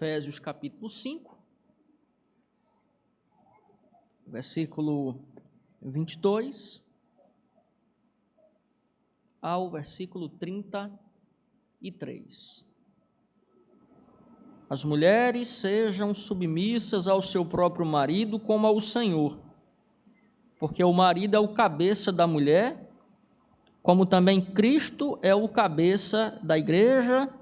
Efésios capítulo 5, versículo 22 ao versículo 33. As mulheres sejam submissas ao seu próprio marido como ao Senhor, porque o marido é o cabeça da mulher, como também Cristo é o cabeça da igreja,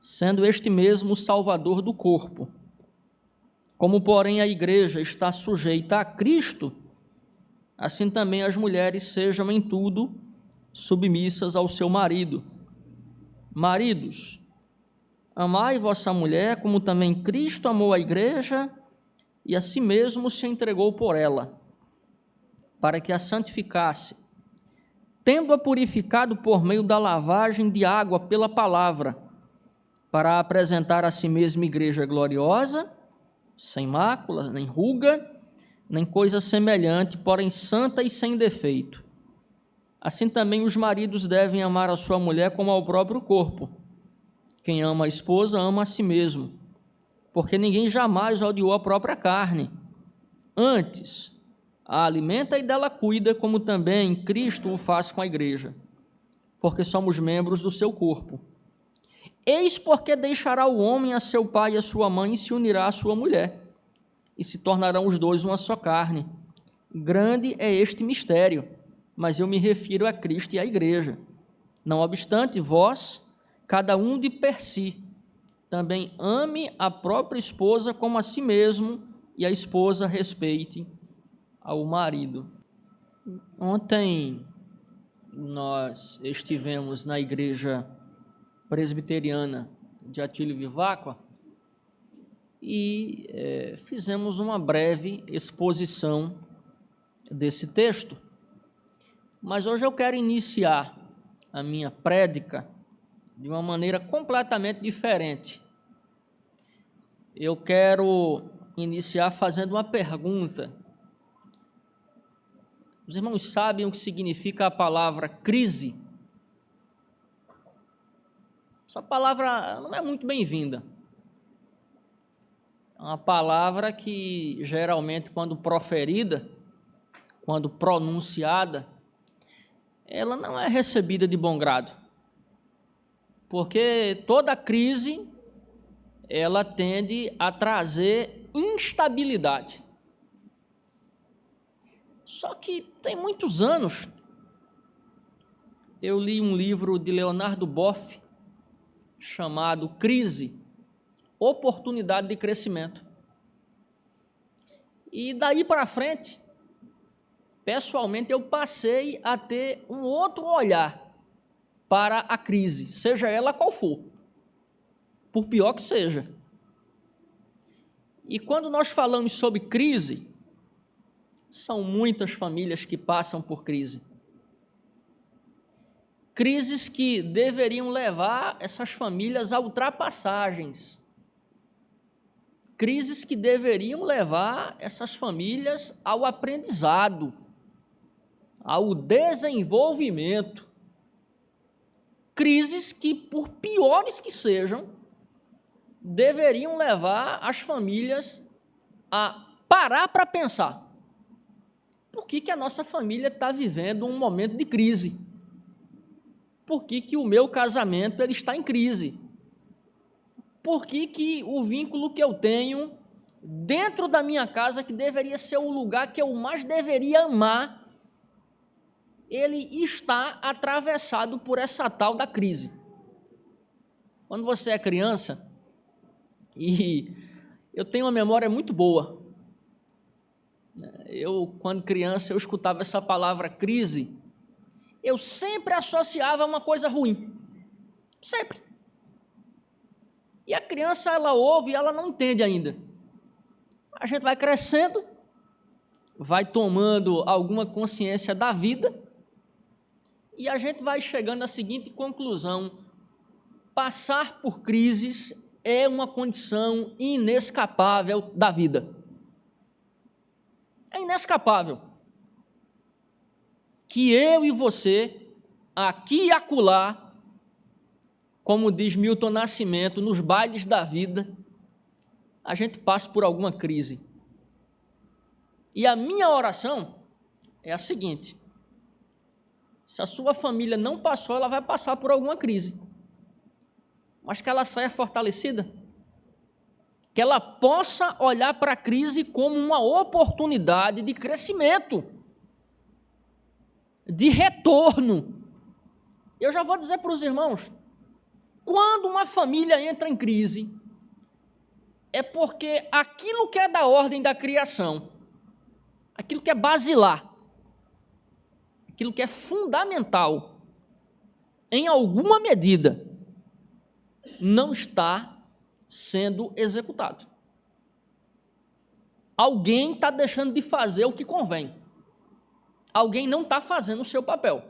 sendo este mesmo o Salvador do corpo. Como, porém, a igreja está sujeita a Cristo, assim também as mulheres sejam em tudo submissas ao seu marido. Maridos, amai vossa mulher, como também Cristo amou a igreja e a si mesmo se entregou por ela, para que a santificasse, tendo-a purificado por meio da lavagem de água pela palavra, para apresentar a si mesma igreja gloriosa, sem mácula, nem ruga, nem coisa semelhante, porém santa e sem defeito. Assim também os maridos devem amar a sua mulher como ao próprio corpo. Quem ama a esposa ama a si mesmo, porque ninguém jamais odiou a própria carne. Antes, a alimenta e dela cuida, como também Cristo o faz com a igreja, porque somos membros do seu corpo. Eis porque deixará o homem a seu pai e a sua mãe e se unirá à sua mulher, e se tornarão os dois uma só carne. Grande é este mistério, mas eu me refiro a Cristo e à igreja. Não obstante, vós, cada um de per si, também ame a própria esposa como a si mesmo, e a esposa respeite ao marido. Ontem nós estivemos na igreja presbiteriana de Atílio Viváqua e fizemos uma breve exposição desse texto. Mas hoje eu quero iniciar a minha prédica de uma maneira completamente diferente. Eu quero iniciar fazendo uma pergunta. Os irmãos sabem o que significa a palavra crise? Essa palavra não é muito bem-vinda. É uma palavra que, geralmente, quando proferida, quando pronunciada, ela não é recebida de bom grado. Porque toda crise, ela tende a trazer instabilidade. Só que tem muitos anos, eu li um livro de Leonardo Boff, chamado Crise, Oportunidade de Crescimento. E daí para frente, pessoalmente, eu passei a ter um outro olhar para a crise, seja ela qual for, por pior que seja. E quando nós falamos sobre crise, são muitas famílias que passam por crise. Crises que deveriam levar essas famílias a ultrapassagens. Crises que deveriam levar essas famílias ao aprendizado, ao desenvolvimento. Crises que, por piores que sejam, deveriam levar as famílias a parar para pensar. Por que a nossa família está vivendo um momento de crise? Por que o meu casamento ele está em crise? Por que o vínculo que eu tenho dentro da minha casa, que deveria ser o lugar que eu mais deveria amar, ele está atravessado por essa tal da crise? Quando você é criança, e eu tenho uma memória muito boa, quando criança, eu escutava essa palavra crise, eu sempre associava a uma coisa ruim, sempre. E a criança, ela ouve e ela não entende ainda. A gente vai crescendo, vai tomando alguma consciência da vida, e a gente vai chegando à seguinte conclusão: passar por crises é uma condição inescapável da vida. É inescapável. Que eu e você, aqui e acolá, como diz Milton Nascimento, nos bailes da vida, a gente passe por alguma crise. E a minha oração é a seguinte: se a sua família não passou, ela vai passar por alguma crise, mas que ela saia fortalecida, que ela possa olhar para a crise como uma oportunidade de crescimento, de retorno. Eu já vou dizer para os irmãos, quando uma família entra em crise, é porque aquilo que é da ordem da criação, aquilo que é basilar, aquilo que é fundamental, em alguma medida, não está sendo executado. Alguém está deixando de fazer o que convém. Alguém não está fazendo o seu papel.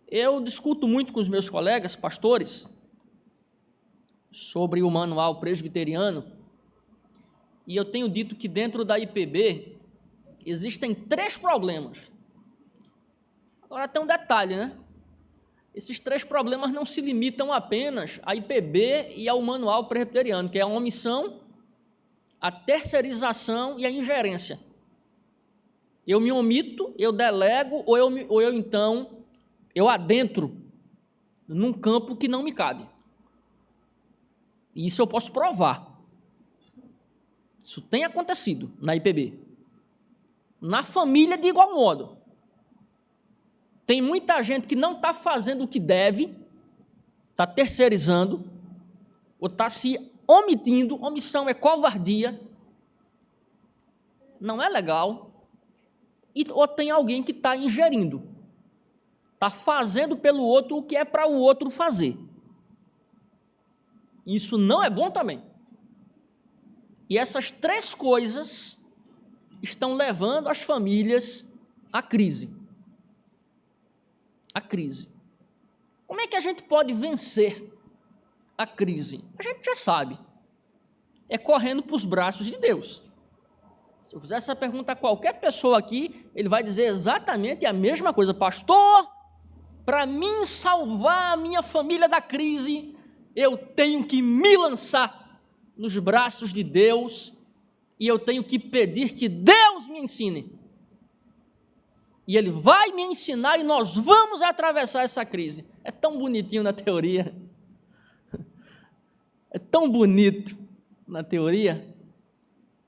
Eu discuto muito com os meus colegas pastores sobre o manual presbiteriano, e eu tenho dito que dentro da IPB existem 3 problemas. Agora tem um detalhe, né? Esses 3 problemas não se limitam apenas à IPB e ao manual presbiteriano, que é a omissão, a terceirização e a ingerência. Eu me omito, eu delego, ou eu adentro num campo que não me cabe. E isso eu posso provar. Isso tem acontecido na IPB. Na família, de igual modo. Tem muita gente que não está fazendo o que deve, está terceirizando, ou está se omitindo. Omissão é covardia, não é legal. Ou tem alguém que está ingerindo, está fazendo pelo outro o que é para o outro fazer. Isso não é bom também. E essas 3 coisas estão levando as famílias à crise. A crise. Como é que a gente pode vencer a crise? A gente já sabe. É correndo para os braços de Deus. Se eu fizer essa pergunta a qualquer pessoa aqui, ele vai dizer exatamente a mesma coisa. Pastor, para mim salvar a minha família da crise, eu tenho que me lançar nos braços de Deus e eu tenho que pedir que Deus me ensine. E Ele vai me ensinar e nós vamos atravessar essa crise. É tão bonitinho na teoria. É tão bonito na teoria.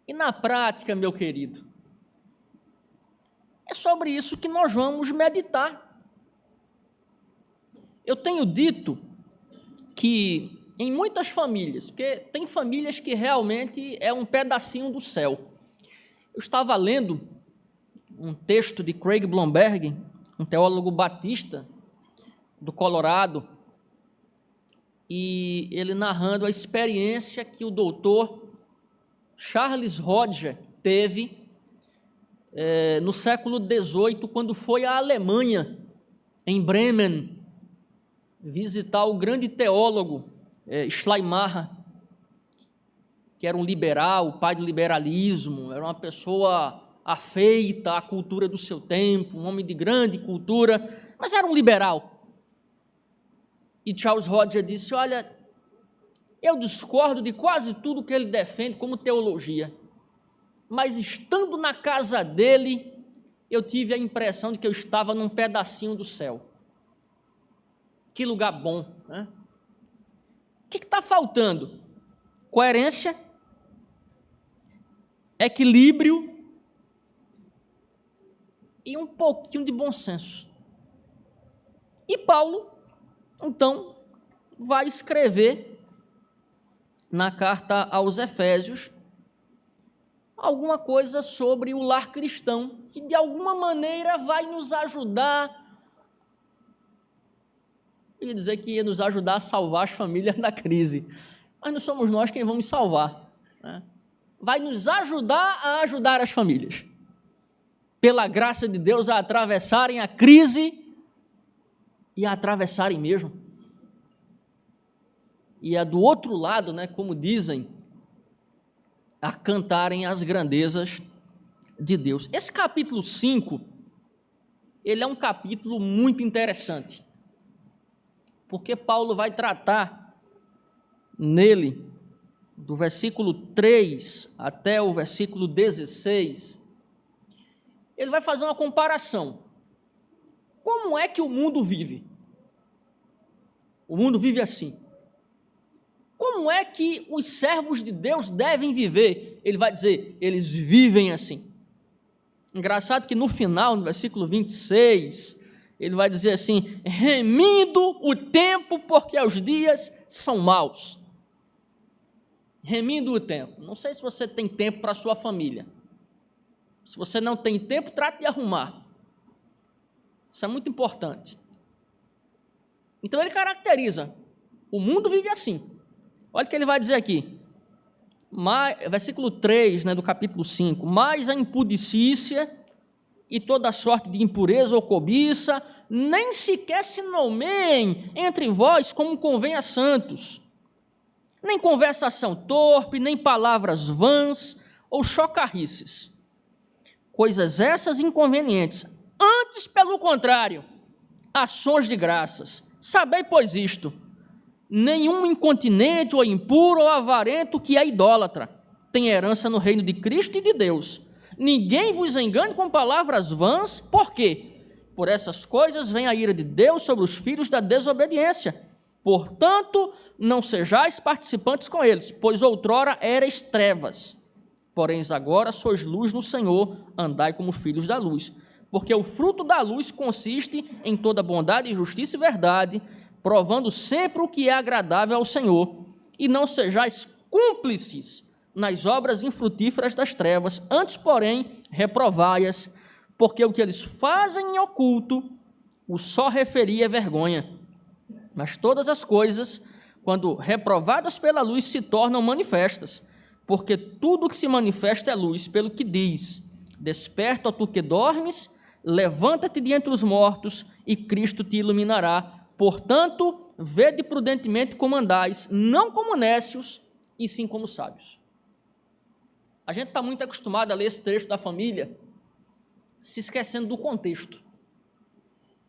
E na prática, meu querido, é sobre isso que nós vamos meditar. Eu tenho dito que em muitas famílias, porque tem famílias que realmente é um pedacinho do céu. Eu estava lendo um texto de Craig Blomberg, um teólogo batista do Colorado, e ele narrando a experiência que o doutor Charles Roger teve no século XVIII, quando foi à Alemanha, em Bremen, visitar o grande teólogo Schleiermacher, que era um liberal, o pai do liberalismo, era uma pessoa afeita à cultura do seu tempo, um homem de grande cultura, mas era um liberal. E Charles Roger disse: olha, eu discordo de quase tudo que ele defende como teologia, mas estando na casa dele, eu tive a impressão de que eu estava num pedacinho do céu. Que lugar bom, né? O que está faltando? Coerência, equilíbrio e um pouquinho de bom senso. E Paulo, então, vai escrever na carta aos Efésios alguma coisa sobre o lar cristão, que de alguma maneira vai nos ajudar. Eu ia dizer que ia nos ajudar a salvar as famílias da crise, mas não somos nós quem vamos salvar, né? Vai nos ajudar a ajudar as famílias, pela graça de Deus, a atravessarem a crise e a atravessarem mesmo. E a do outro lado, né, como dizem, a cantarem as grandezas de Deus. Esse capítulo 5, ele é um capítulo muito interessante, porque Paulo vai tratar nele do versículo 3 até o versículo 16, ele vai fazer uma comparação. Como é que o mundo vive? O mundo vive assim. Como é que os servos de Deus devem viver? Ele vai dizer, eles vivem assim. Engraçado que no final, no versículo 26, ele vai dizer assim, remindo o tempo porque os dias são maus. Remindo o tempo. Não sei se você tem tempo para a sua família. Se você não tem tempo, trate de arrumar. Isso é muito importante. Então ele caracteriza, o mundo vive assim. Olha o que ele vai dizer aqui. Versículo 3, do capítulo 5. Mas a impudicícia e toda sorte de impureza ou cobiça, nem sequer se nomeiem entre vós como convém a santos. Nem conversação torpe, nem palavras vãs ou chocarrices. Coisas essas inconvenientes. Antes, pelo contrário, ações de graças. Sabei, pois, isto: nenhum incontinente ou impuro ou avarento que é idólatra tem herança no reino de Cristo e de Deus. Ninguém vos engane com palavras vãs, por quê? Por essas coisas vem a ira de Deus sobre os filhos da desobediência. Portanto, não sejais participantes com eles, pois outrora erais trevas. Porém, agora sois luz no Senhor, andai como filhos da luz. Porque o fruto da luz consiste em toda bondade, justiça e verdade, provando sempre o que é agradável ao Senhor. E não sejais cúmplices nas obras infrutíferas das trevas, antes, porém, reprovai-as, porque o que eles fazem em oculto, o só referi é vergonha. Mas todas as coisas, quando reprovadas pela luz, se tornam manifestas, porque tudo que se manifesta é luz, pelo que diz, desperta, ó tu que dormes, levanta-te de entre os mortos, e Cristo te iluminará. Portanto, vede prudentemente como andais, não como nécios, e sim como sábios. A gente está muito acostumado a ler esse trecho da família, se esquecendo do contexto.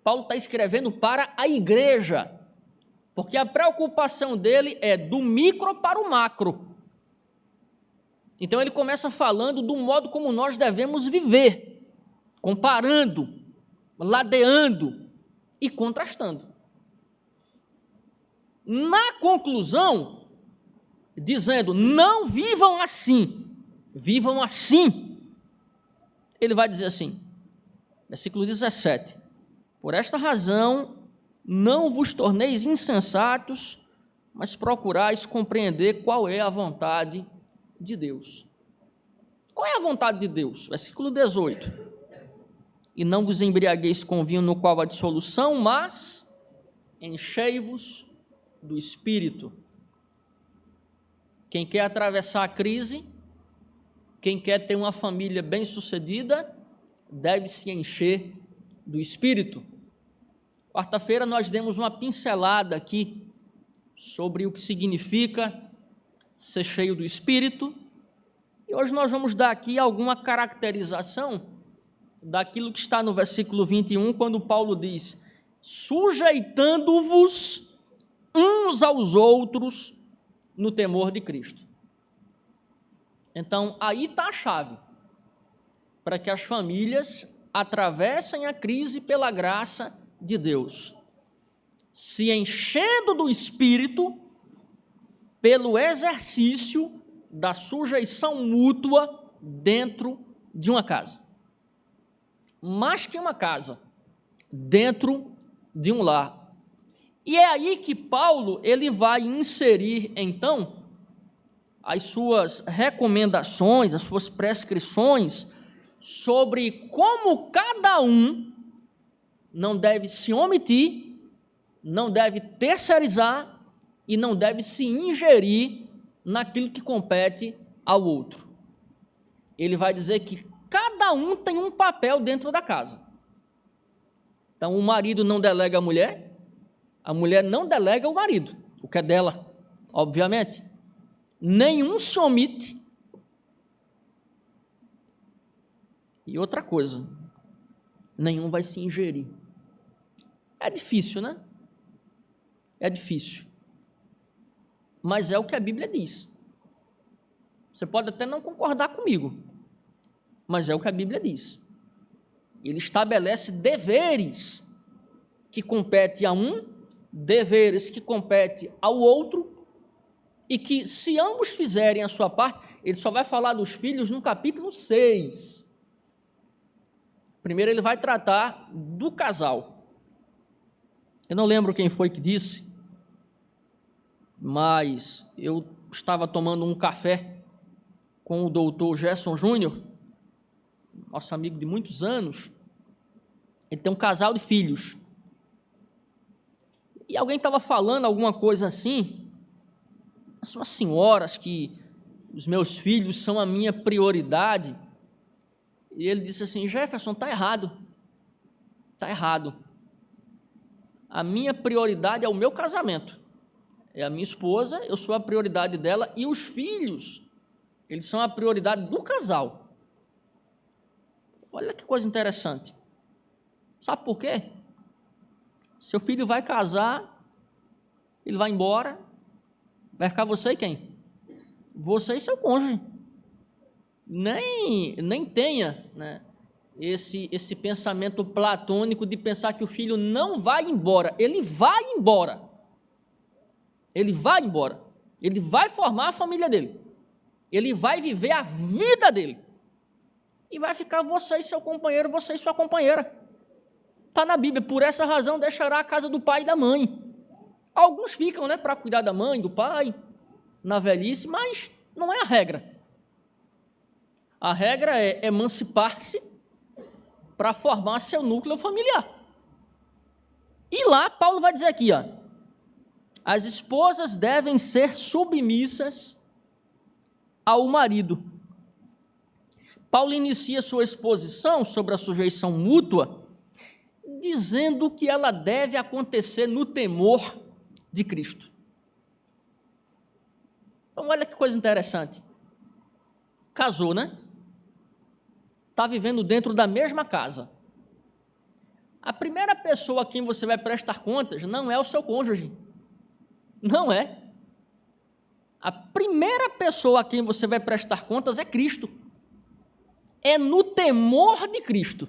Paulo está escrevendo para a igreja, porque a preocupação dele é do micro para o macro. Então ele começa falando do modo como nós devemos viver, comparando, ladeando e contrastando. Na conclusão, dizendo, não vivam assim, vivam assim. Ele vai dizer assim, versículo 17, por esta razão, não vos torneis insensatos, mas procurais compreender qual é a vontade de Deus. Qual é a vontade de Deus? Versículo 18. E não vos embriagueis com vinho no qual há dissolução, mas enchei-vos do Espírito. Quem quer atravessar a crise, quem quer ter uma família bem-sucedida, deve se encher do Espírito. Quarta-feira nós demos uma pincelada aqui sobre o que significa ser cheio do Espírito, e hoje nós vamos dar aqui alguma caracterização daquilo que está no versículo 21, quando Paulo diz, sujeitando-vos uns aos outros no temor de Cristo. Então, aí está a chave para que as famílias atravessem a crise pela graça de Deus, se enchendo do Espírito pelo exercício da sujeição mútua dentro de uma casa. Mais que uma casa, dentro de um lar. E é aí que Paulo ele vai inserir, então, as suas recomendações, as suas prescrições sobre como cada um não deve se omitir, não deve terceirizar e não deve se ingerir naquilo que compete ao outro. Ele vai dizer que cada um tem um papel dentro da casa. Então, o marido não delega a mulher não delega o marido, o que é dela, obviamente. Nenhum se omite. E outra coisa, nenhum vai se ingerir. É difícil, né? É difícil. Mas é o que a Bíblia diz. Você pode até não concordar comigo, mas é o que a Bíblia diz. Ele estabelece deveres que competem a um, deveres que competem ao outro, e que, se ambos fizerem a sua parte, ele só vai falar dos filhos no capítulo 6. Primeiro ele vai tratar do casal. Eu não lembro quem foi que disse, mas eu estava tomando um café com o doutor Gerson Júnior, nosso amigo de muitos anos. Ele tem um casal de filhos. E alguém estava falando alguma coisa assim, umas senhoras que os meus filhos são a minha prioridade. E ele disse assim: Jefferson, está errado. Está errado. A minha prioridade é o meu casamento. É a minha esposa, eu sou a prioridade dela, e os filhos, eles são a prioridade do casal. Olha que coisa interessante. Sabe por quê? Seu filho vai casar, ele vai embora, vai ficar você e quem? Você e seu cônjuge. Nem tenha, né, esse pensamento platônico de pensar que o filho não vai embora. Ele vai embora. Ele vai embora. Ele vai formar a família dele. Ele vai viver a vida dele. E vai ficar você e seu companheiro, você e sua companheira. Está na Bíblia. Por essa razão deixará a casa do pai e da mãe. Alguns ficam, né, para cuidar da mãe, do pai, na velhice, mas não é a regra. A regra é emancipar-se para formar seu núcleo familiar. E lá Paulo vai dizer aqui, ó, as esposas devem ser submissas ao marido. Paulo inicia sua exposição sobre a sujeição mútua dizendo que ela deve acontecer no temor de Cristo. Então olha que coisa interessante. Casou, né? Está vivendo dentro da mesma casa. A primeira pessoa a quem você vai prestar contas não é o seu cônjuge. Não é. A primeira pessoa a quem você vai prestar contas é Cristo. É no temor de Cristo.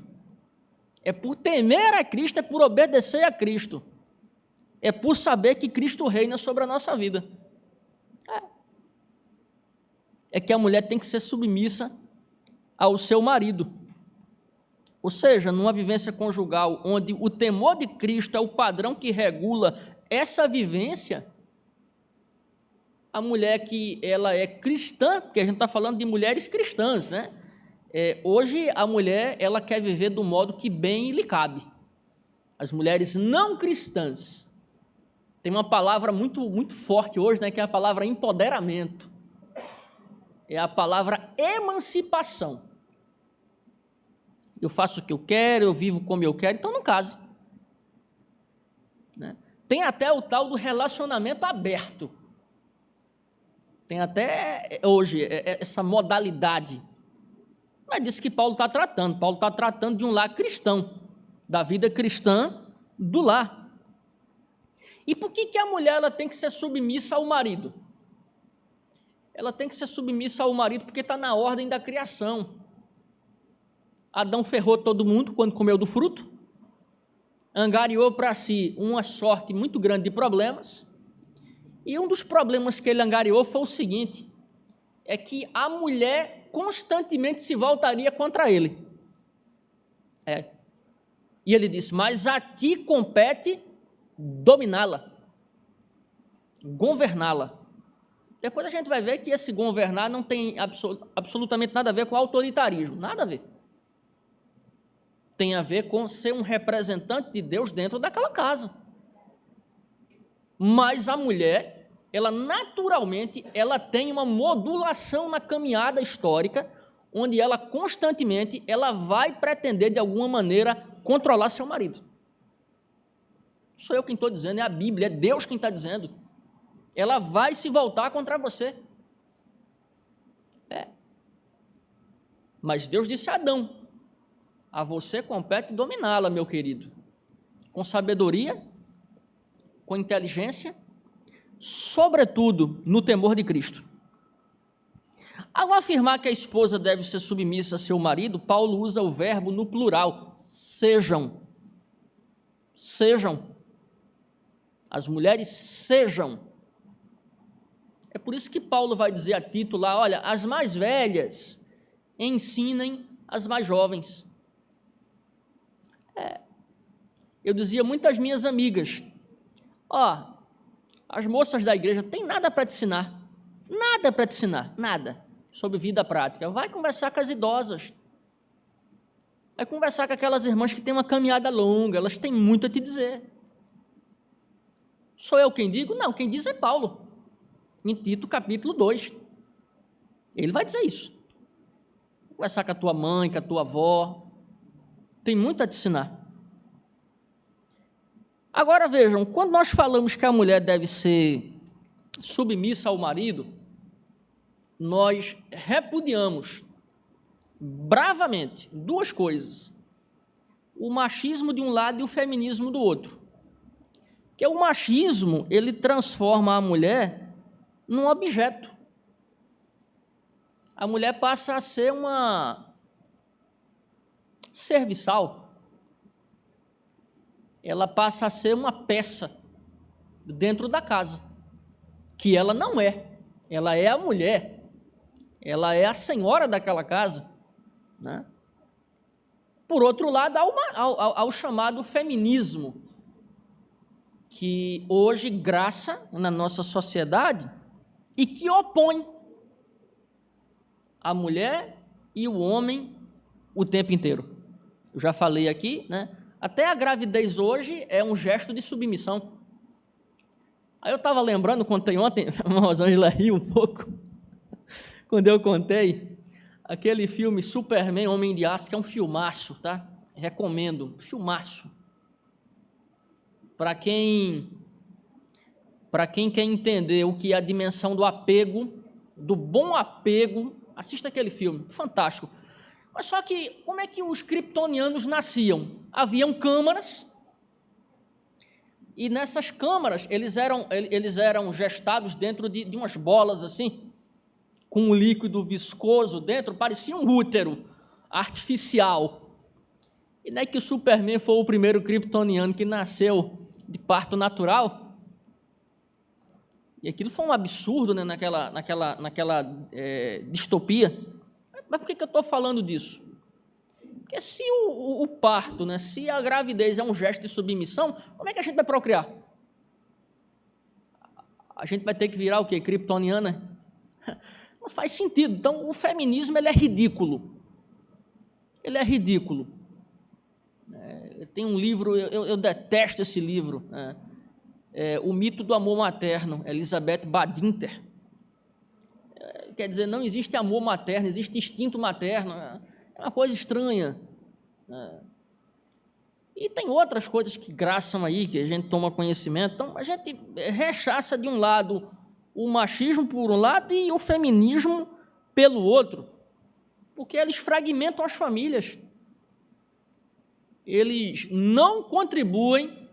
É por temer a Cristo, é por obedecer a Cristo. É por saber que Cristo reina sobre a nossa vida. É que a mulher tem que ser submissa ao seu marido. Ou seja, numa vivência conjugal onde o temor de Cristo é o padrão que regula essa vivência, a mulher que ela é cristã, porque a gente está falando de mulheres cristãs, né? Hoje a mulher ela quer viver do modo que bem lhe cabe. As mulheres não cristãs, tem uma palavra muito forte hoje, né, que é a palavra empoderamento. É a palavra emancipação. Eu faço o que eu quero, eu vivo como eu quero, então não case. Né? Tem até o tal do relacionamento aberto. Tem até hoje essa modalidade. Mas disso que Paulo está tratando. Paulo está tratando de um lar cristão, da vida cristã do lar. E por que a mulher ela tem que ser submissa ao marido? Ela tem que ser submissa ao marido porque está na ordem da criação. Adão ferrou todo mundo quando comeu do fruto, angariou para si uma sorte muito grande de problemas, e um dos problemas que ele angariou foi o seguinte, é que a mulher constantemente se voltaria contra ele. E ele disse, mas a ti compete dominá-la, governá-la. Depois a gente vai ver que esse governar não tem absolutamente nada a ver com autoritarismo, nada a ver. Tem a ver com ser um representante de Deus dentro daquela casa. Mas a mulher, ela naturalmente, ela tem uma modulação na caminhada histórica, onde ela constantemente, ela vai pretender de alguma maneira controlar seu marido. Não sou eu quem estou dizendo, é a Bíblia, é Deus quem está dizendo. Ela vai se voltar contra você. Mas Deus disse a Adão, a você compete dominá-la, meu querido, com sabedoria, com inteligência, sobretudo no temor de Cristo. Ao afirmar que a esposa deve ser submissa a seu marido, Paulo usa o verbo no plural, sejam. Sejam. As mulheres sejam. É por isso que Paulo vai dizer a Tito lá, olha, as mais velhas ensinem as mais jovens. Eu dizia muito às minhas amigas, as moças da igreja têm nada para te ensinar, nada, sobre vida prática. Vai conversar com as idosas, vai conversar com aquelas irmãs que têm uma caminhada longa, elas têm muito a te dizer. Sou eu quem digo? Não, quem diz é Paulo, em Tito capítulo 2, ele vai dizer isso. Conversar com a tua mãe, com a tua avó, tem muito a te ensinar. Agora vejam, quando nós falamos que a mulher deve ser submissa ao marido, nós repudiamos bravamente duas coisas: o machismo de um lado e o feminismo do outro. Porque o machismo, ele transforma a mulher num objeto. A mulher passa a ser uma serviçal. Ela passa a ser uma peça dentro da casa, que ela não é. Ela é a mulher, ela é a senhora daquela casa, né? Por outro lado, há o chamado feminismo, que hoje graça na nossa sociedade e que opõe a mulher e o homem o tempo inteiro. Eu já falei aqui, né? Até a gravidez hoje é um gesto de submissão. Aí eu estava lembrando, contei ontem, a Rosângela riu um pouco, quando eu contei, aquele filme Superman, Homem de Aço, que é um filmaço, tá? Recomendo, filmaço. Para quem quer entender o que é a dimensão do apego, do bom apego, assista aquele filme, fantástico. Mas só que, como é que os kryptonianos nasciam? Haviam câmaras, e nessas câmaras eles eram gestados dentro de umas bolas assim, com um líquido viscoso dentro, parecia um útero artificial. E não é que o Superman foi o primeiro kryptoniano que nasceu de parto natural? E aquilo foi um absurdo, né, naquela distopia. Mas por que eu estou falando disso? Porque se o parto, né, se a gravidez é um gesto de submissão, como é que a gente vai procriar? A gente vai ter que virar o quê? Kryptoniana? Não faz sentido. Então, o feminismo ele é ridículo. Ele é ridículo. Tem um livro, eu detesto esse livro, né? O Mito do Amor Materno, Elizabeth Badinter. Quer dizer, não existe amor materno, existe instinto materno. É uma coisa estranha. E tem outras coisas que graçam aí, que a gente toma conhecimento. Então, a gente rechaça de um lado o machismo por um lado e o feminismo pelo outro, porque eles fragmentam as famílias. Eles não contribuem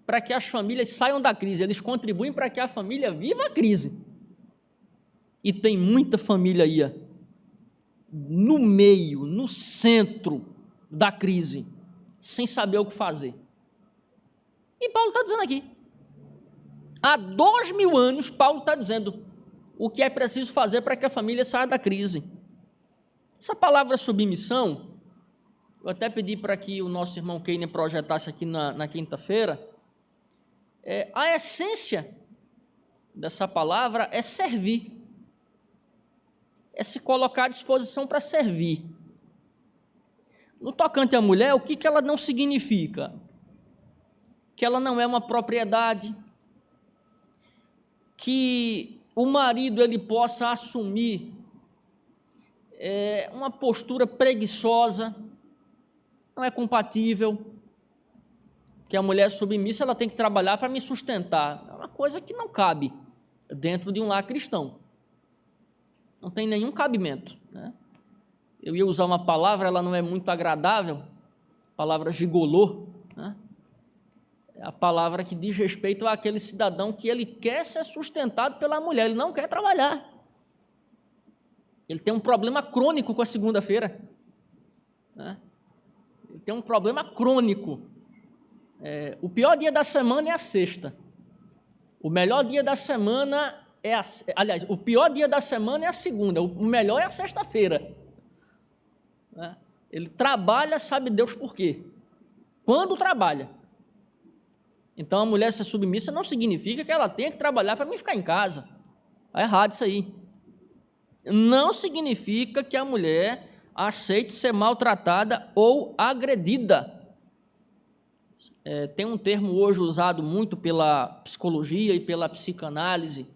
para que as famílias saiam da crise, eles contribuem para que a família viva a crise. E tem muita família aí, no meio, no centro da crise, sem saber o que fazer. E Paulo está dizendo aqui, há 2000 anos, Paulo está dizendo o que é preciso fazer para que a família saia da crise. Essa palavra submissão, eu até pedi para que o nosso irmão Keiner projetasse aqui na quinta-feira, a essência dessa palavra é servir. É se colocar à disposição para servir. No tocante à mulher, o que ela não significa? Que ela não é uma propriedade, que o marido ele possa assumir uma postura preguiçosa, não é compatível, que a mulher submissa ela tem que trabalhar para me sustentar. É uma coisa que não cabe dentro de um lar cristão. Não tem nenhum cabimento, né? Eu ia usar uma palavra, ela não é muito agradável, a palavra gigolô, né? É a palavra que diz respeito àquele cidadão que ele quer ser sustentado pela mulher, ele não quer trabalhar. Ele tem um problema crônico com a segunda-feira, né? Ele tem um problema crônico. O pior dia da semana é a sexta. O melhor dia da semana aliás, o pior dia da semana é a segunda. O melhor é a sexta-feira, né? Ele trabalha, sabe Deus por quê? Quando trabalha. Então, a mulher ser submissa não significa que ela tenha que trabalhar para mim ficar em casa. Está errado isso aí. Não significa que a mulher aceite ser maltratada ou agredida. Tem um termo hoje usado muito pela psicologia e pela psicanálise,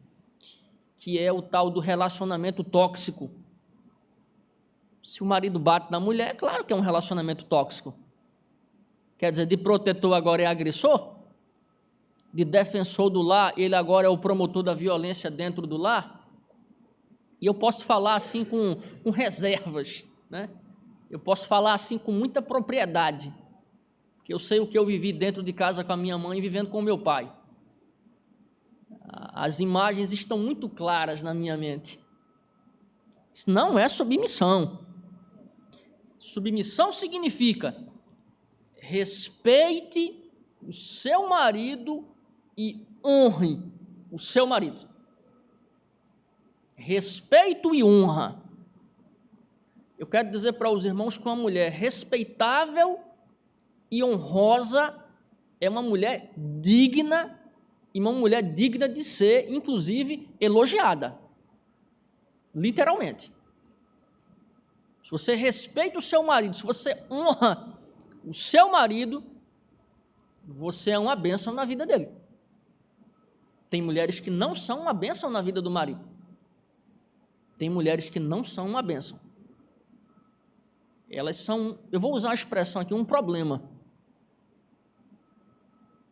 que é o tal do relacionamento tóxico. Se o marido bate na mulher, é claro que é um relacionamento tóxico. Quer dizer, de protetor agora é agressor? De defensor do lar, ele agora é o promotor da violência dentro do lar? E eu posso falar assim com reservas, né? Eu posso falar assim com muita propriedade, porque eu sei o que eu vivi dentro de casa com a minha mãe e vivendo com o meu pai. As imagens estão muito claras na minha mente. Isso não é submissão. Submissão significa respeite o seu marido e honre o seu marido. Respeito e honra. Eu quero dizer para os irmãos que uma mulher respeitável e honrosa é uma mulher digna, e uma mulher digna de ser, inclusive, elogiada. Literalmente. Se você respeita o seu marido, se você honra o seu marido, você é uma bênção na vida dele. Tem mulheres que não são uma bênção na vida do marido. Tem mulheres que não são uma bênção. Elas são, eu vou usar a expressão aqui, um problema.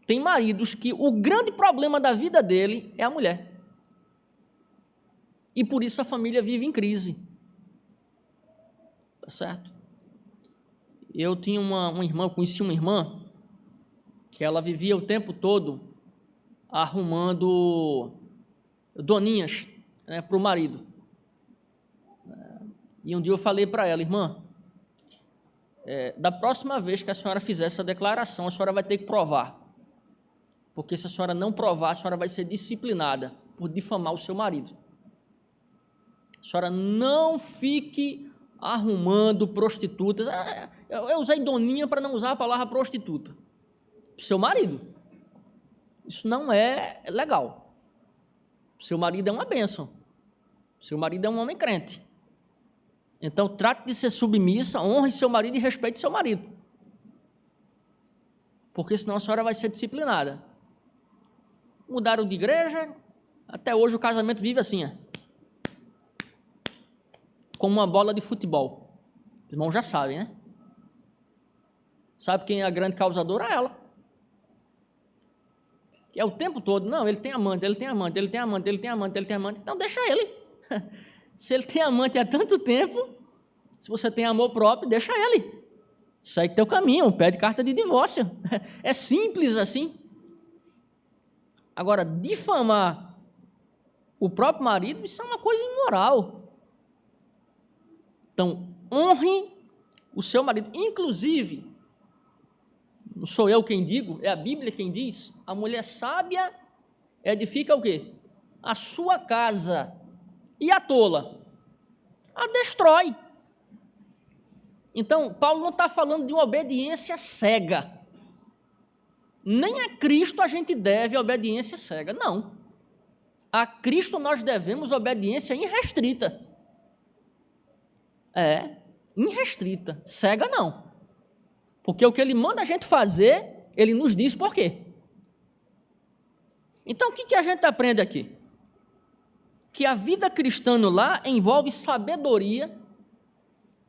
Tem maridos que o grande problema da vida dele é a mulher. E por isso a família vive em crise. Tá certo? Eu tinha uma irmã, conheci uma irmã, que ela vivia o tempo todo arrumando doninhas, né, para o marido. E um dia eu falei para ela, irmã, da próxima vez que a senhora fizer essa declaração, a senhora vai ter que provar. Porque se a senhora não provar, a senhora vai ser disciplinada por difamar o seu marido. A senhora não fique arrumando prostitutas. Eu usei doninha para não usar a palavra prostituta. Seu marido. Isso não é legal. Seu marido é uma bênção. Seu marido é um homem crente. Então, trate de ser submissa, honre seu marido e respeite seu marido. Porque senão a senhora vai ser disciplinada. Mudaram de igreja, até hoje o casamento vive assim, como uma bola de futebol. Os irmãos já sabem, né? Sabe quem é a grande causadora? Ela. Que é o tempo todo, não, ele tem amante, ele tem amante, ele tem amante, ele tem amante, ele tem amante, então deixa ele. Se ele tem amante há tanto tempo, se você tem amor próprio, deixa ele. Segue teu caminho, pede carta de divórcio. É simples assim. Agora, difamar o próprio marido, isso é uma coisa imoral. Então, honre o seu marido. Inclusive, não sou eu quem digo, é a Bíblia quem diz, a mulher sábia edifica o quê? A sua casa. E a tola? A destrói. Então, Paulo não está falando de uma obediência cega. Nem a Cristo a gente deve obediência cega, não. A Cristo nós devemos obediência irrestrita. Irrestrita, cega não. Porque o que ele manda a gente fazer, ele nos diz por quê. Então, o que a gente aprende aqui? Que a vida cristã no lar envolve sabedoria,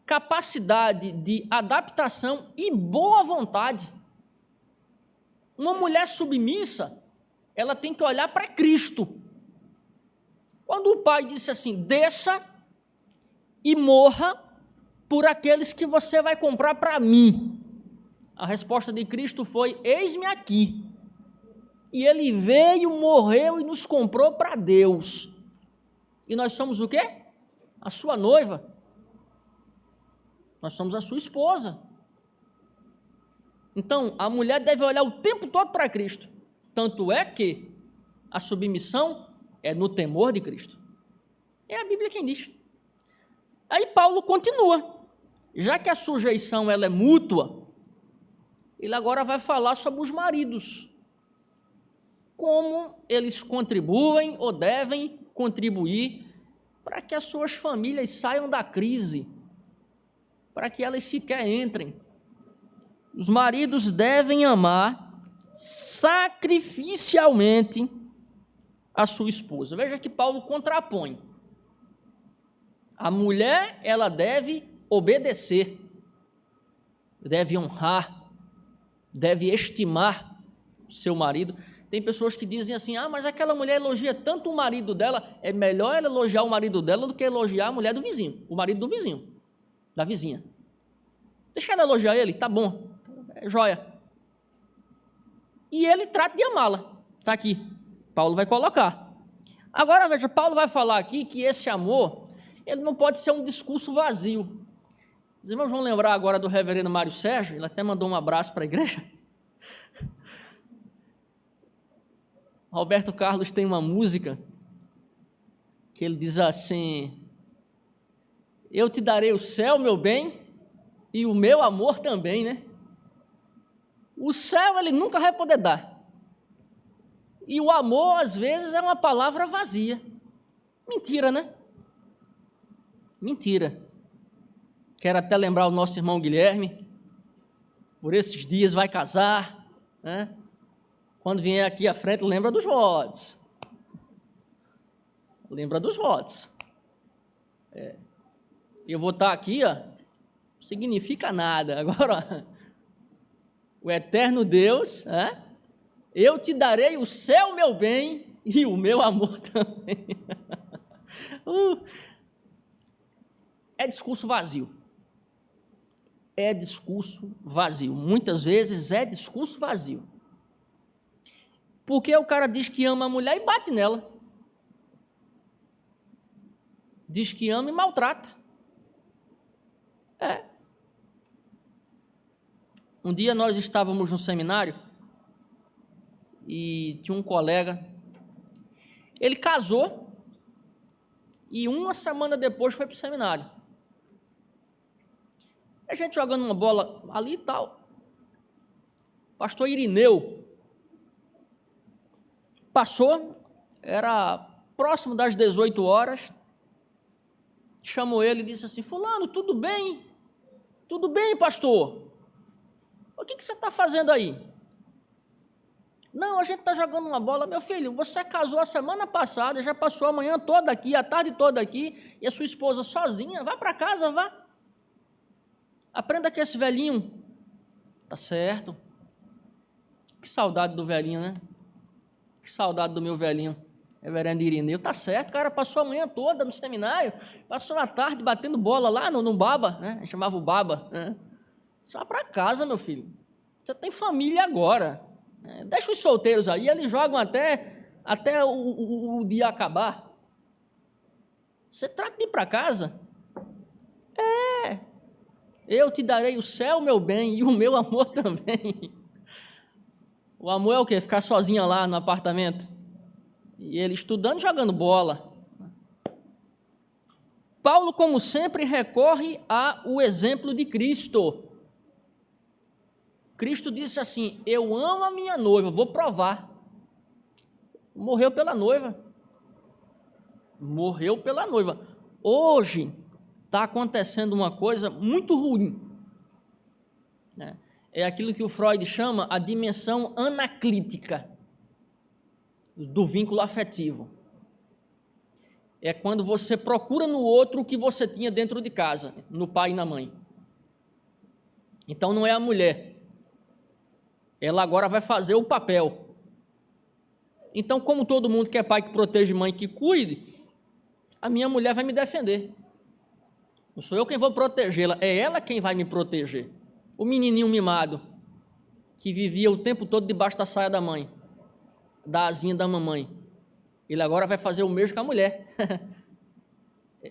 capacidade de adaptação e boa vontade. Uma mulher submissa, ela tem que olhar para Cristo. Quando o pai disse assim, desça e morra por aqueles que você vai comprar para mim. A resposta de Cristo foi, eis-me aqui. E ele veio, morreu e nos comprou para Deus. E nós somos o quê? a sua noiva. Nós somos a sua esposa. Então, a mulher deve olhar o tempo todo para Cristo. Tanto é que a submissão é no temor de Cristo. É a Bíblia quem diz. Aí Paulo continua. Já que a sujeição ela é mútua, ele agora vai falar sobre os maridos. Como eles contribuem ou devem contribuir para que as suas famílias saiam da crise, para que elas sequer entrem. Os maridos devem amar sacrificialmente a sua esposa. Veja que Paulo contrapõe. A mulher, ela deve obedecer, deve honrar, deve estimar o seu marido. Tem pessoas que dizem assim, mas aquela mulher elogia tanto o marido dela, é melhor ela elogiar o marido dela do que elogiar a mulher do vizinho, o marido do vizinho, da vizinha. Deixa ela elogiar ele, tá bom, é joia. E ele trata de amá-la, está aqui, Paulo vai colocar. Agora veja, Paulo vai falar aqui que esse amor, ele não pode ser um discurso vazio. Os irmãos vão lembrar agora do reverendo Mário Sérgio, ele até mandou um abraço para a igreja. Roberto Carlos tem uma música que ele diz assim: eu te darei o céu, meu bem, e o meu amor também, né? O céu ele nunca vai poder dar. E o amor, às vezes, é uma palavra vazia. Mentira, né? Mentira. Quero até lembrar o nosso irmão Guilherme, por esses dias vai casar, né? Quando vier aqui à frente, lembra dos votos. Lembra dos votos. Eu vou estar aqui, significa nada. Agora, o eterno Deus, eu te darei o céu, meu bem, e o meu amor também. É discurso vazio. É discurso vazio. Muitas vezes é discurso vazio. Porque o cara diz que ama a mulher e bate nela. Diz que ama e maltrata. Um dia nós estávamos no seminário e tinha um colega, ele casou e uma semana depois foi para o seminário. A gente jogando uma bola ali e tal. Pastor Irineu passou, era próximo das 18 horas, chamou ele e disse assim: fulano, tudo bem? Tudo bem, pastor? O que você está fazendo aí? Não, a gente está jogando uma bola. Meu filho, você casou a semana passada, já passou a manhã toda aqui, a tarde toda aqui, e a sua esposa sozinha, vá para casa, vá. Aprenda com esse velhinho. Tá certo. Que saudade do velhinho, né? Que saudade do meu velhinho, reverendo Irineu. Tá certo, o cara passou a manhã toda no seminário, passou a tarde batendo bola lá no Baba, né? Chamava o Baba, né? Você vai para casa, meu filho. Você tem família agora. Deixa os solteiros aí, eles jogam até o dia acabar. Você trata de ir para casa. Eu te darei o céu, meu bem, e o meu amor também. O amor é o quê? Ficar sozinha lá no apartamento. E ele estudando e jogando bola. Paulo, como sempre, recorre ao exemplo de Cristo. Cristo disse assim: eu amo a minha noiva, vou provar. Morreu pela noiva. Morreu pela noiva. Hoje está acontecendo uma coisa muito ruim. É aquilo que o Freud chama a dimensão anaclítica do vínculo afetivo. É quando você procura no outro o que você tinha dentro de casa, no pai e na mãe. Então não é a mulher. Ela agora vai fazer o papel. Então, como todo mundo quer pai que proteja, mãe que cuide, a minha mulher vai me defender. Não sou eu quem vou protegê-la, é ela quem vai me proteger. O menininho mimado, que vivia o tempo todo debaixo da saia da mãe, da asinha da mamãe, ele agora vai fazer o mesmo com a mulher.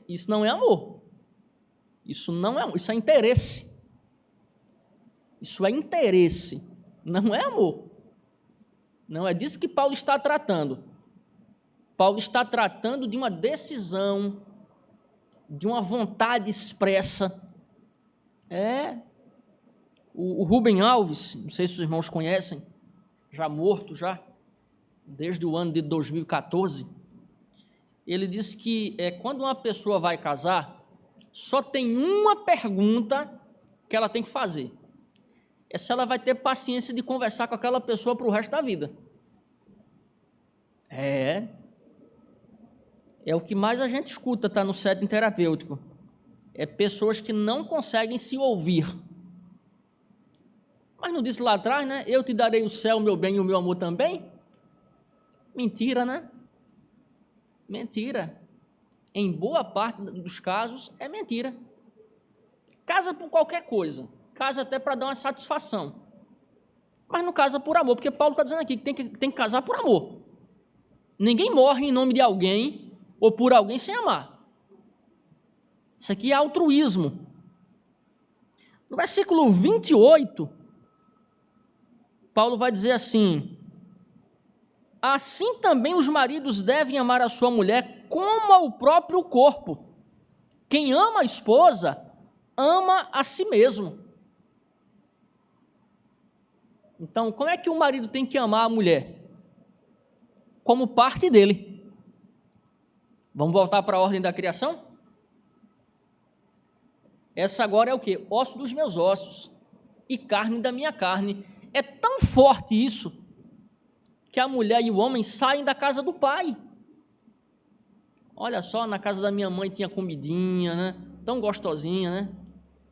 Isso não é amor. Isso não é amor, isso é interesse. Isso é interesse, não é amor. Não é disso que Paulo está tratando. Paulo está tratando de uma decisão, de uma vontade expressa. O Rubem Alves, não sei se os irmãos conhecem, já morto já, desde o ano de 2014, ele disse que quando uma pessoa vai casar, só tem uma pergunta que ela tem que fazer. É se ela vai ter paciência de conversar com aquela pessoa para o resto da vida. É o que mais a gente escuta, tá, no setting terapêutico. É pessoas que não conseguem se ouvir. Mas não disse lá atrás, né? Eu te darei o céu, o meu bem e o meu amor também? Mentira, né? Mentira. Em boa parte dos casos, é mentira. Casa por qualquer coisa. Casa até para dar uma satisfação. Mas não casa por amor, porque Paulo está dizendo aqui que tem que casar por amor. Ninguém morre em nome de alguém ou por alguém sem amar. Isso aqui é altruísmo. No versículo 28, Paulo vai dizer assim: assim também os maridos devem amar a sua mulher como ao próprio corpo. Quem ama a esposa, ama a si mesmo. Então, como é que o marido tem que amar a mulher? Como parte dele. Vamos voltar para a ordem da criação? Essa agora é o quê? Osso dos meus ossos e carne da minha carne. É tão forte isso que a mulher e o homem saem da casa do pai. Olha só, na casa da minha mãe tinha comidinha, né? Tão gostosinha, né?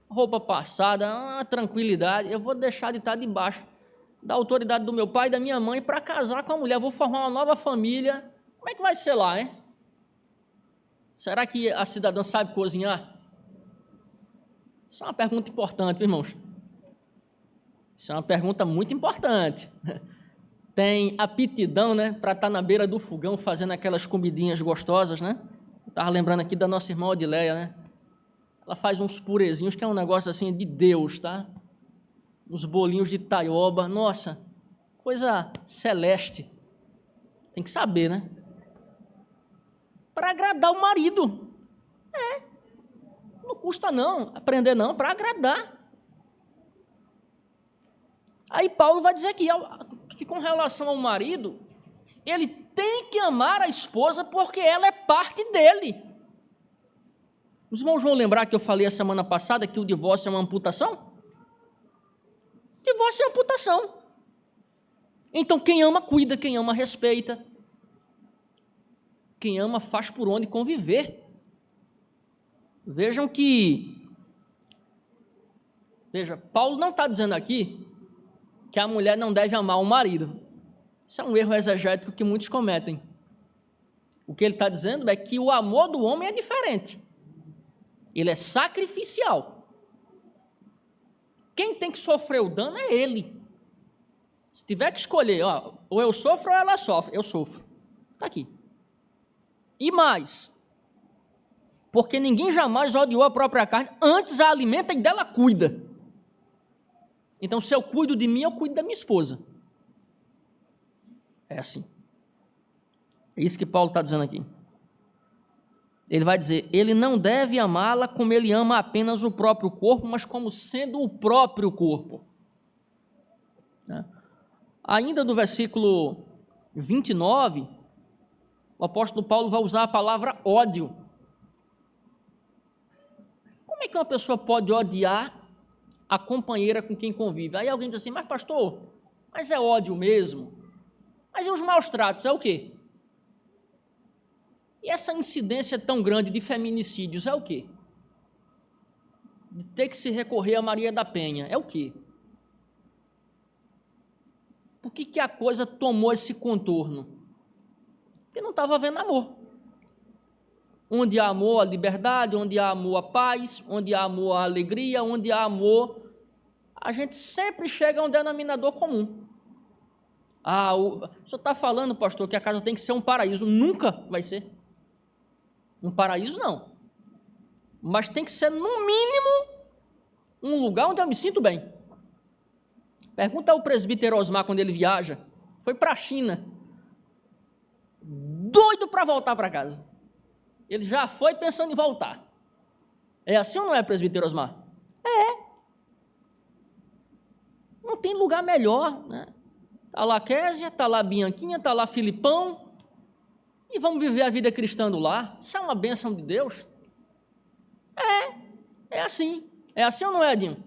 Roupa passada, uma tranquilidade. Eu vou deixar de estar debaixo da autoridade do meu pai e da minha mãe para casar com a mulher. Vou formar uma nova família. Como é que vai ser lá, hein? Será que a cidadã sabe cozinhar? Isso é uma pergunta importante, irmãos. Isso é uma pergunta muito importante. Tem aptidão, né, para estar na beira do fogão fazendo aquelas comidinhas gostosas, né? Estava lembrando aqui da nossa irmã Odileia, né? Ela faz uns purezinhos que é um negócio assim de Deus, tá? Uns bolinhos de taioba, nossa, coisa celeste. Tem que saber, né? Para agradar o marido. Não custa não, aprender não, para agradar. Aí Paulo vai dizer que com relação ao marido, ele tem que amar a esposa porque ela é parte dele. Os irmãos vão lembrar que eu falei a semana passada que o divórcio é uma amputação? Divórcio é amputação. Então quem ama cuida, quem ama respeita. Quem ama faz por onde conviver. Veja, Paulo não está dizendo aqui que a mulher não deve amar o marido. Isso é um erro exegético que muitos cometem. O que ele está dizendo é que o amor do homem é diferente. Ele é sacrificial. Quem tem que sofrer o dano é ele. Se tiver que escolher, ou eu sofro ou ela sofre, eu sofro. Está aqui. E mais, porque ninguém jamais odiou a própria carne, antes a alimenta e dela cuida. Então, se eu cuido de mim, eu cuido da minha esposa. É assim. É isso que Paulo está dizendo aqui. Ele vai dizer, ele não deve amá-la como ele ama apenas o próprio corpo, mas como sendo o próprio corpo. Ainda no versículo 29, o apóstolo Paulo vai usar a palavra ódio. Como é que uma pessoa pode odiar a companheira com quem convive? Aí alguém diz assim, mas pastor, mas é ódio mesmo? Mas e os maus tratos, é o quê? E essa incidência tão grande de feminicídios é o quê? De ter que se recorrer a Maria da Penha, é o quê? Por que a coisa tomou esse contorno? Porque não estava havendo amor. Onde há amor, a liberdade, onde há amor, a paz, onde há amor, a alegria, onde há amor, a gente sempre chega a um denominador comum. O senhor está falando, pastor, que a casa tem que ser um paraíso. Nunca vai ser. Um paraíso, não. mas tem que ser, no mínimo, um lugar onde eu me sinto bem. Pergunta ao presbítero Osmar quando ele viaja. Foi para a China. Doido para voltar para casa. Ele já foi pensando em voltar. É assim ou não é, presbítero Osmar? É. Não tem lugar melhor, né? Está lá Késia, está lá Bianquinha, está lá Filipão. E vamos viver a vida cristã do lar. Isso é uma bênção de Deus. É assim. É assim ou não é, Edinho?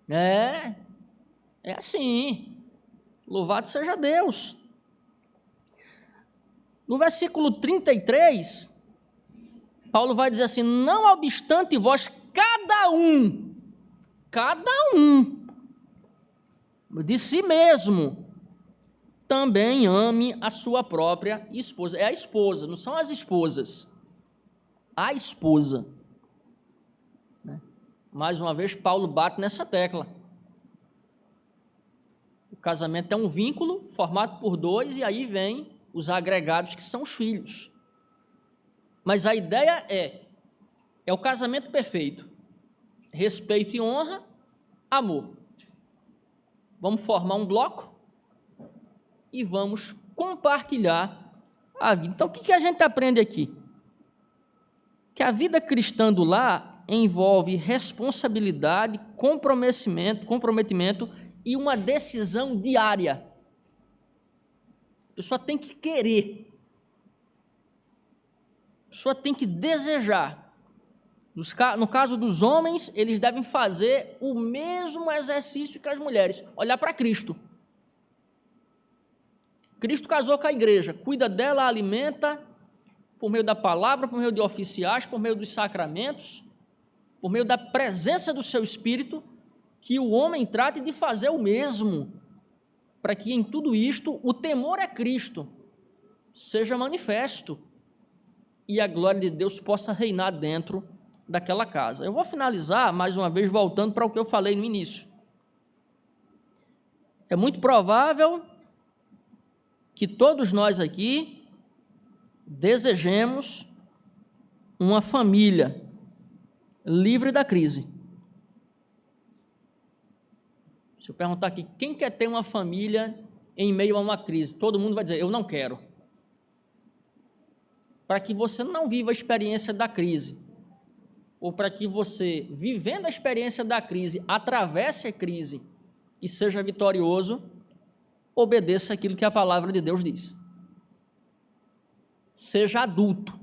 É assim. Louvado seja Deus. No versículo 33, Paulo vai dizer assim: não obstante vós, cada um, de si mesmo, também ame a sua própria esposa. É a esposa, não são as esposas. A esposa. Mais uma vez, Paulo bate nessa tecla. O casamento é um vínculo formado por dois, e aí vem os agregados, que são os filhos. Mas a ideia é o casamento perfeito. Respeito e honra, amor. Vamos formar um bloco e vamos compartilhar a vida. Então, o que a gente aprende aqui? Que a vida cristã do lar envolve responsabilidade, comprometimento e uma decisão diária. A pessoa tem que querer. A pessoa tem que desejar. No caso dos homens, eles devem fazer o mesmo exercício que as mulheres, olhar para Cristo. Cristo casou com a igreja, cuida dela, alimenta, por meio da palavra, por meio de oficiais, por meio dos sacramentos, por meio da presença do seu Espírito, que o homem trate de fazer o mesmo, para que em tudo isto o temor a Cristo seja manifesto e a glória de Deus possa reinar dentro daquela casa. Eu vou finalizar, mais uma vez, voltando para o que eu falei no início. É muito provável que todos nós aqui desejemos uma família livre da crise. Se eu perguntar aqui, quem quer ter uma família em meio a uma crise? Todo mundo vai dizer, eu não quero. Para que você não viva a experiência da crise, ou para que você, vivendo a experiência da crise, atravesse a crise e seja vitorioso, obedeça aquilo que a palavra de Deus diz. Seja adulto,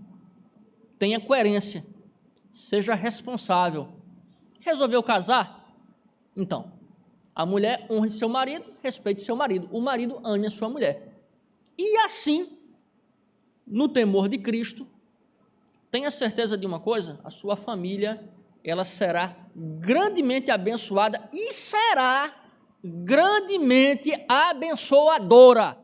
tenha coerência, seja responsável. Resolveu casar? Então, a mulher honre seu marido, respeite seu marido. O marido ame a sua mulher. E assim, no temor de Cristo, tenha certeza de uma coisa, a sua família, ela será grandemente abençoada e será grandemente abençoadora.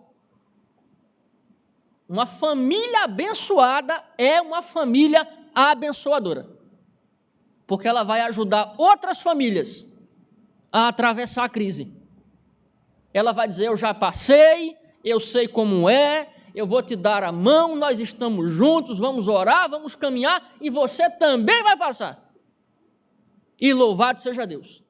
Uma família abençoada é uma família abençoadora, porque ela vai ajudar outras famílias a atravessar a crise. Ela vai dizer, eu já passei, eu sei como é, eu vou te dar a mão, nós estamos juntos, vamos orar, vamos caminhar, e você também vai passar. E louvado seja Deus.